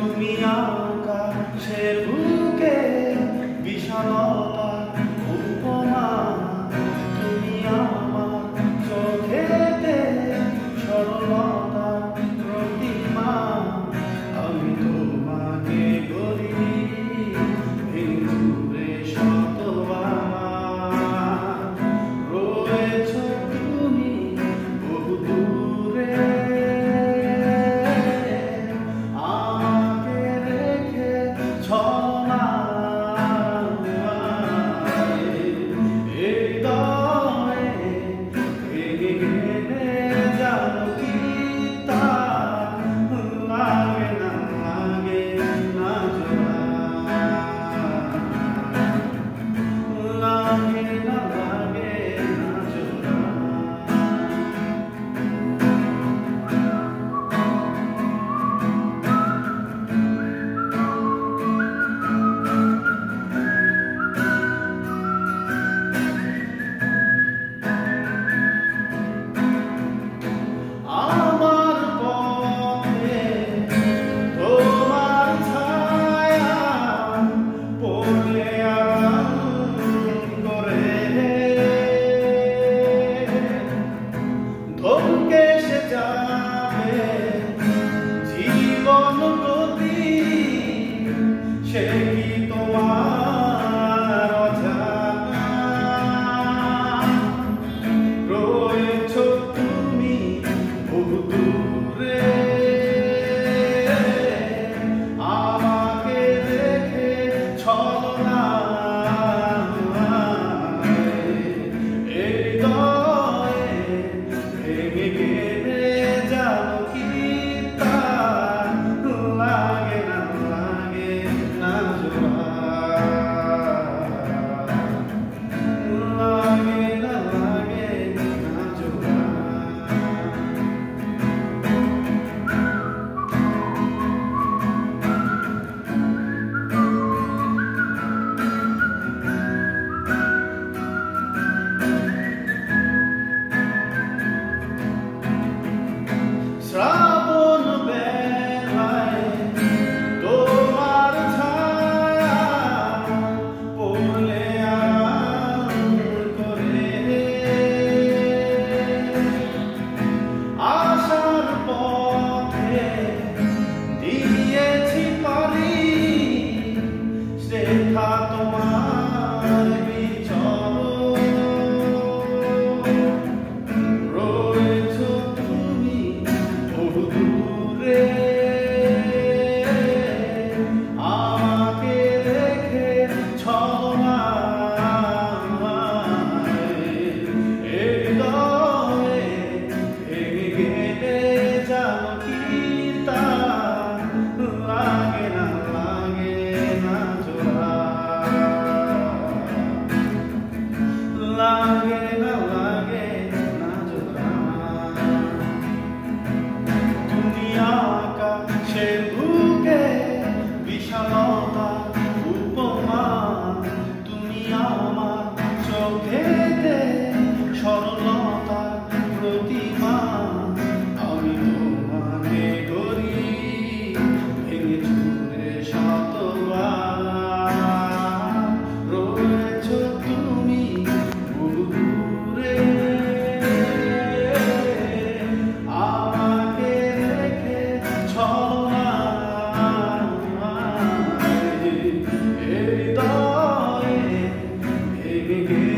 তুমি আকাশের বুকে বিশালতা উপমা, তুমি আমার চোখেতে সরলতা প্রতিমা। আমি তোমাকে গড়ি ভেঙে শতবার, রয়েছ তুমি বহু দূরে, আমাকে রেখে ছলনা হৃদয়ে ভেঙে গেলে জানো কি তা লাগে না জোড়া, লাগে না জোড়া। আমার পথে তোমার ছায়া পড়লে আরাম করে, ধমকে সে যাবে জীবন গতি, সে কি তোমার অজানা? রয়েছ তুমি বহু দূরে, আমাকে রেখে ছলনা হৃদয়ে ভেঙে গেলে জানো কি তা লাগে না জোড়া, লাগে না জোড়া। শ্রাবণ বেলায় তোমার ছায়া পড়লে আরাম করে, আসার পথে দিয়েছি পারি শেখা তোমার বিচরণ, রয়েছ তুমি বহু দূরে, আমাকে রেখে ছলনা হৃদয়ে ভেঙে গেলে জানো কি তা লাগে না জোড়া, লাগে না জোড়া। তুমি আকাশের বুকে বিশালতা উপমা, তুমি আমার চোখেতে সরলতা প্রতিমা। আমি তোমাকে গড়ি ভেঙে চুরে শতবার, রয়েছ তুমি বহু দূরে, আমাকে রেখে ছলনা হৃদয়ে ভেঙে